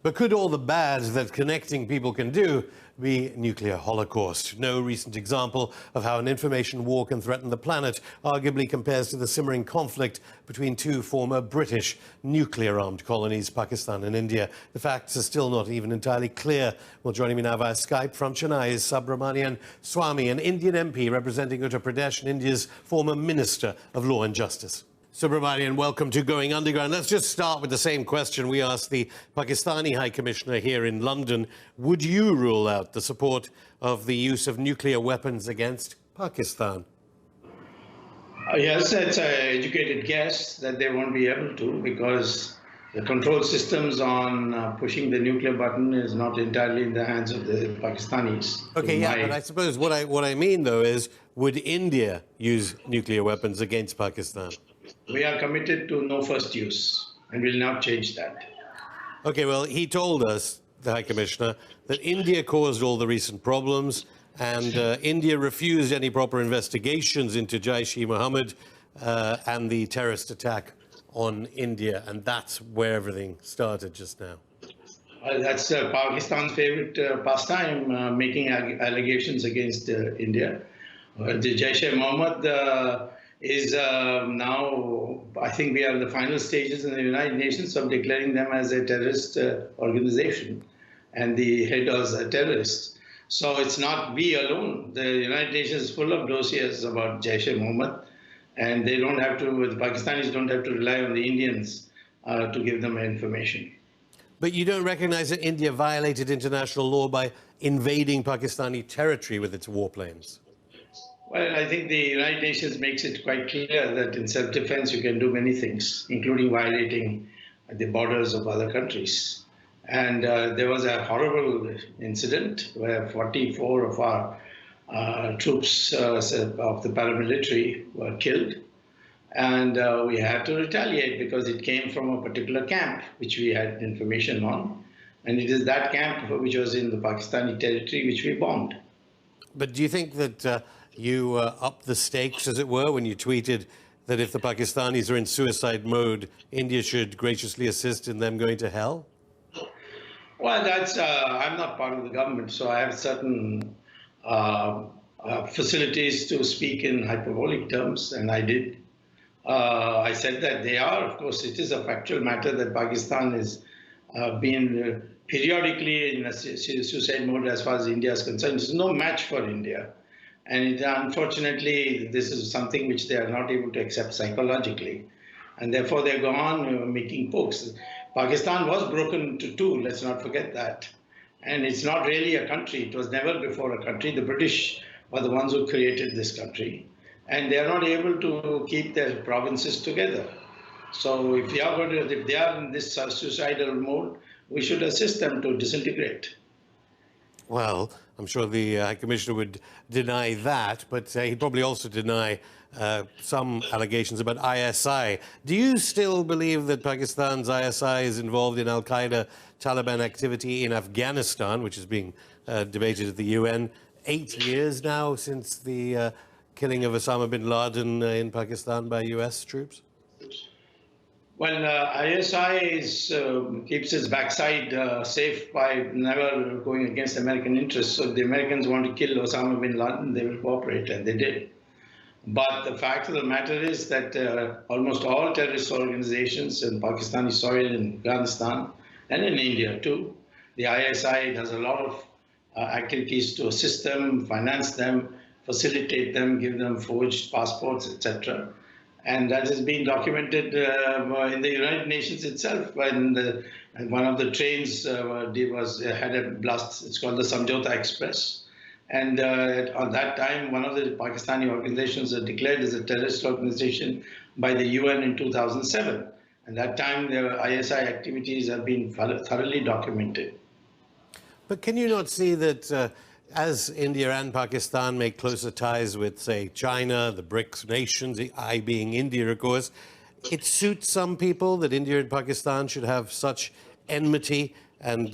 But could all the bad that connecting people can do be nuclear holocaust? No recent example of how an information war can threaten the planet arguably compares to the simmering conflict between two former British nuclear-armed colonies, Pakistan and India. The facts are still not even entirely clear. Well, joining me now via Skype from Chennai is Subramanian Swamy, an Indian MP representing Uttar Pradesh and India's former Minister of Law and Justice. Subramanian, welcome to Going Underground. Let's just start with the same question we asked the Pakistani High Commissioner here in London. Would you rule out the support of the use of nuclear weapons against Pakistan? Yes, it's an educated guess that they won't be able to, because the control systems on pushing the nuclear button is not entirely in the hands of the Pakistanis. Okay, yeah, but I suppose what I mean, though, is would India use nuclear weapons against Pakistan? We are committed to no first use, and will not change that. Okay, well, he told us, the High Commissioner, that India caused all the recent problems, and India refused any proper investigations into Jaish-e-Mohammed and the terrorist attack on India, and that's where everything started just now. That's Pakistan's favorite pastime, making allegations against India. The Jaish-e-Mohammed is now, I think we are in the final stages in the United Nations of declaring them as a terrorist organization, and the head was a terrorist. So it's not we alone. The United Nations is full of dossiers about Jaish-e-Mohammed, and they don't have to, the Pakistanis don't have to rely on the Indians to give them information. But you don't recognize that India violated international law by invading Pakistani territory with its warplanes? Well, I think the United Nations makes it quite clear that in self-defense you can do many things, including violating the borders of other countries. And there was a horrible incident where 44 of our troops of the paramilitary were killed. And we had to retaliate because it came from a particular camp, which we had information on. And it is that camp which was in the Pakistani territory which we bombed. But do you think that you upped the stakes, as it were, when you tweeted that if the Pakistanis are in suicide mode, India should graciously assist in them going to hell? Well, that's, I'm not part of the government, so I have certain facilities to speak in hyperbolic terms, and I did. I said that they are, of course, it is a factual matter that Pakistan is being periodically in a suicide mode as far as India is concerned. It's no match for India. And unfortunately, this is something which they are not able to accept psychologically. And therefore, they go on making pokes. Pakistan was broken into two, let's not forget that. And it's not really a country. It was never before a country. The British were the ones who created this country. And they are not able to keep their provinces together. So if they are in this suicidal mode, we should assist them to disintegrate. Well, I'm sure the High Commissioner would deny that, but he'd probably also deny some allegations about ISI. Do you still believe that Pakistan's ISI is involved in al-Qaeda Taliban activity in Afghanistan, which is being debated at the UN? 8 years now since the killing of Osama bin Laden in Pakistan by US troops? Well, ISI keeps its backside safe by never going against American interests. So if the Americans want to kill Osama bin Laden, they will cooperate, and they did. But the fact of the matter is that almost all terrorist organizations in Pakistani soil, in Afghanistan, and in India too, the ISI does a lot of activities to assist them, finance them, facilitate them, give them forged passports, etc. And that is being documented in the United Nations itself. When one of the trains had a blast, it's called the Samjhauta Express. And at that time, one of the Pakistani organizations was declared as a terrorist organization by the UN in 2007. And that time, the ISI activities have been thoroughly documented. But can you not see that as India and Pakistan make closer ties with, say, China, the BRICS nations, the I being India, of course, it suits some people that India and Pakistan should have such enmity and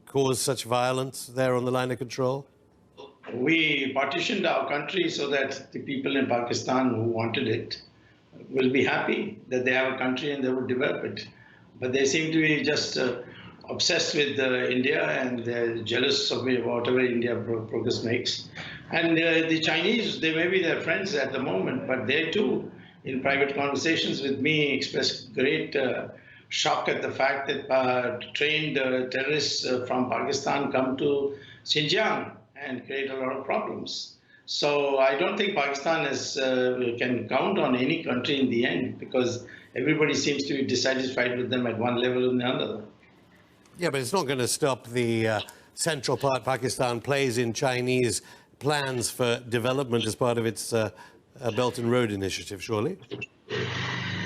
cause such violence there on the line of control? We partitioned our country so that the people in Pakistan who wanted it will be happy that they have a country and they will develop it. But they seem to be just obsessed with India, and they're jealous of whatever India progress makes. And the Chinese, they may be their friends at the moment, but they too, in private conversations with me, expressed great shock at the fact that trained terrorists from Pakistan come to Xinjiang and create a lot of problems. So I don't think Pakistan can count on any country in the end, because everybody seems to be dissatisfied with them at one level or another. Yeah, but it's not going to stop the central part Pakistan plays in Chinese plans for development as part of its Belt and Road Initiative, surely?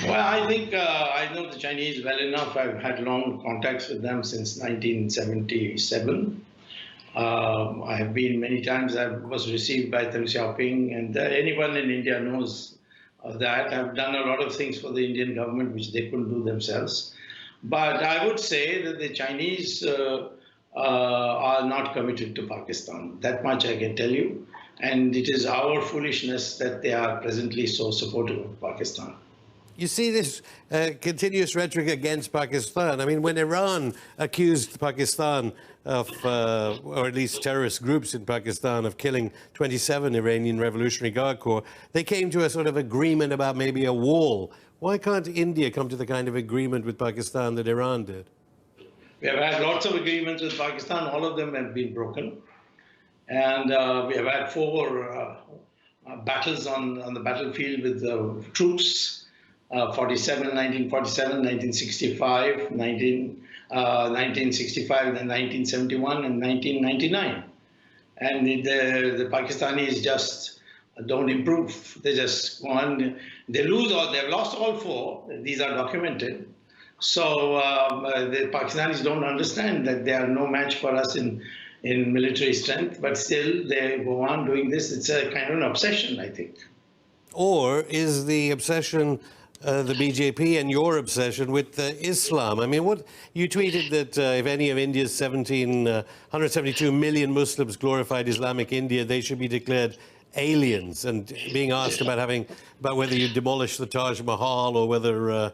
Well, I think I know the Chinese well enough. I've had long contacts with them since 1977. I have been many times. I was received by Deng Xiaoping, and anyone in India knows of that. I've done a lot of things for the Indian government which they couldn't do themselves. But I would say that the Chinese are not committed to Pakistan. That much I can tell you. And it is our foolishness that they are presently so supportive of Pakistan. You see this continuous rhetoric against Pakistan. I mean, when Iran accused Pakistan of, or at least terrorist groups in Pakistan, of killing 27 Iranian Revolutionary Guard Corps, they came to a sort of agreement about maybe a wall. Why can't India come to the kind of agreement with Pakistan that Iran did? We have had lots of agreements with Pakistan. All of them have been broken. And we have had 4 battles on the battlefield with troops. 1947, 1965, 1965, then 1971, and 1999. And the Pakistanis just don't improve. They just go on. They lose or they've lost all 4. These are documented. So the Pakistanis don't understand that they are no match for us in military strength, but still they go on doing this. It's a kind of an obsession, I think. Or is the obsession the BJP and your obsession with Islam? I mean, what you tweeted that if any of India's 172 million Muslims glorified Islamic India, they should be declared aliens. And being asked about whether you demolish the Taj Mahal or whether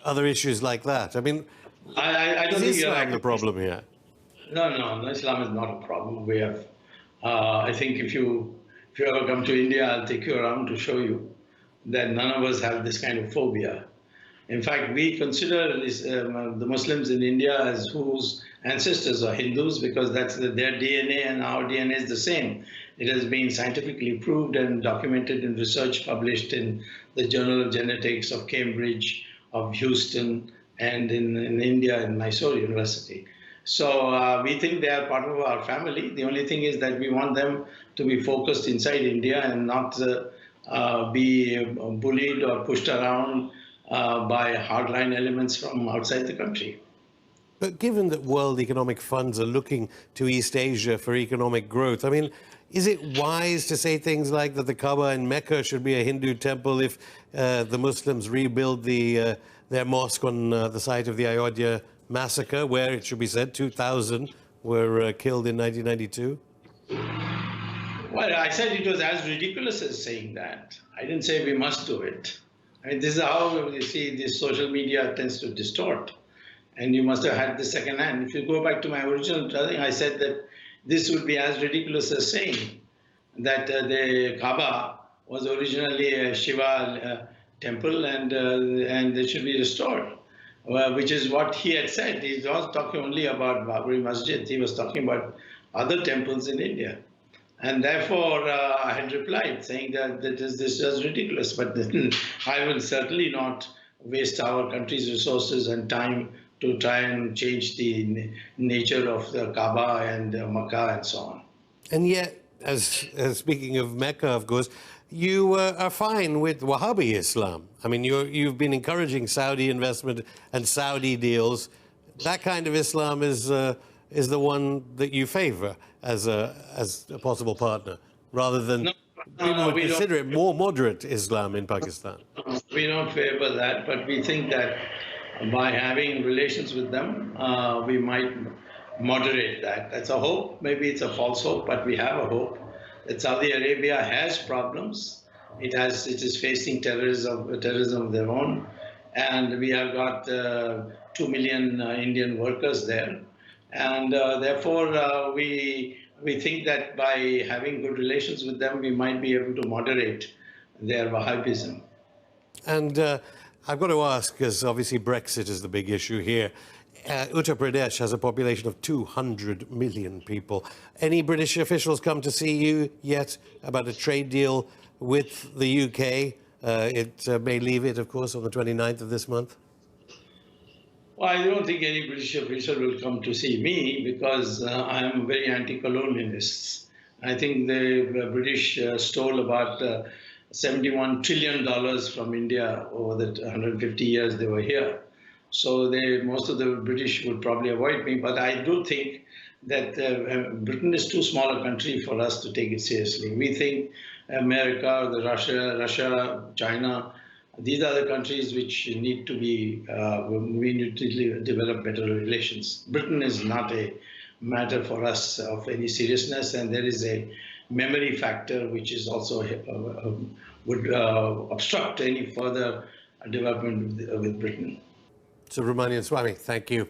other issues like that. I mean, I don't is think Islam the problem here? No, Islam is not a problem. We have, I think, if you ever come to India, I'll take you around to show you that none of us have this kind of phobia. In fact, we consider the Muslims in India as whose ancestors are Hindus, because that's their DNA and our DNA is the same. It has been scientifically proved and documented in research published in the Journal of Genetics of Cambridge, of Houston, and in India in Mysore University. So we think they are part of our family. The only thing is that we want them to be focused inside India and not be bullied or pushed around by hardline elements from outside the country. But given that world economic funds are looking to East Asia for economic growth, I mean, is it wise to say things like that the Kaaba in Mecca should be a Hindu temple if the Muslims rebuild their mosque on the site of the Ayodhya massacre, where, it should be said, 2,000 were killed in 1992? Well, I said it was as ridiculous as saying that. I didn't say we must do it. I mean, this is how you see this social media tends to distort. And you must have had the second hand. If you go back to my original thing, I said that this would be as ridiculous as saying that the Kaaba was originally a Shiva temple and it should be restored, which is what he had said. He was talking only about Babri Masjid. He was talking about other temples in India. And therefore, I had replied saying that this is ridiculous, but I will certainly not waste our country's resources and time to try and change the nature of the Kaaba and Makkah and so on. And yet, as speaking of Mecca, of course, you are fine with Wahhabi Islam. I mean, you've been encouraging Saudi investment and Saudi deals. That kind of Islam is the one that you favor as a possible partner, rather than people would consider it more moderate Islam in Pakistan. We don't favor that, but we think that by having relations with them, we might moderate that. That's a hope. Maybe it's a false hope, but we have a hope that Saudi Arabia has problems. It is facing terrorism of their own. and we have got 2 million Indian workers there. And therefore, we think that by having good relations with them, we might be able to moderate their Wahhabism. And I've got to ask, because obviously Brexit is the big issue here. Uttar Pradesh has a population of 200 million people. Any British officials come to see you yet about a trade deal with the UK? It may leave it, of course, on the 29th of this month. Well, I don't think any British official will come to see me because I am very anti-colonialist. I think the British stole about $71 trillion from India over the 150 years they were here. So most of the British would probably avoid me. But I do think that Britain is too small a country for us to take it seriously. We think America, Russia, China, these are the countries which need to be, we need to develop better relations. Britain is not a matter for us of any seriousness, and there is a memory factor which is also would obstruct any further development with Britain. Subramanian Swamy, thank you.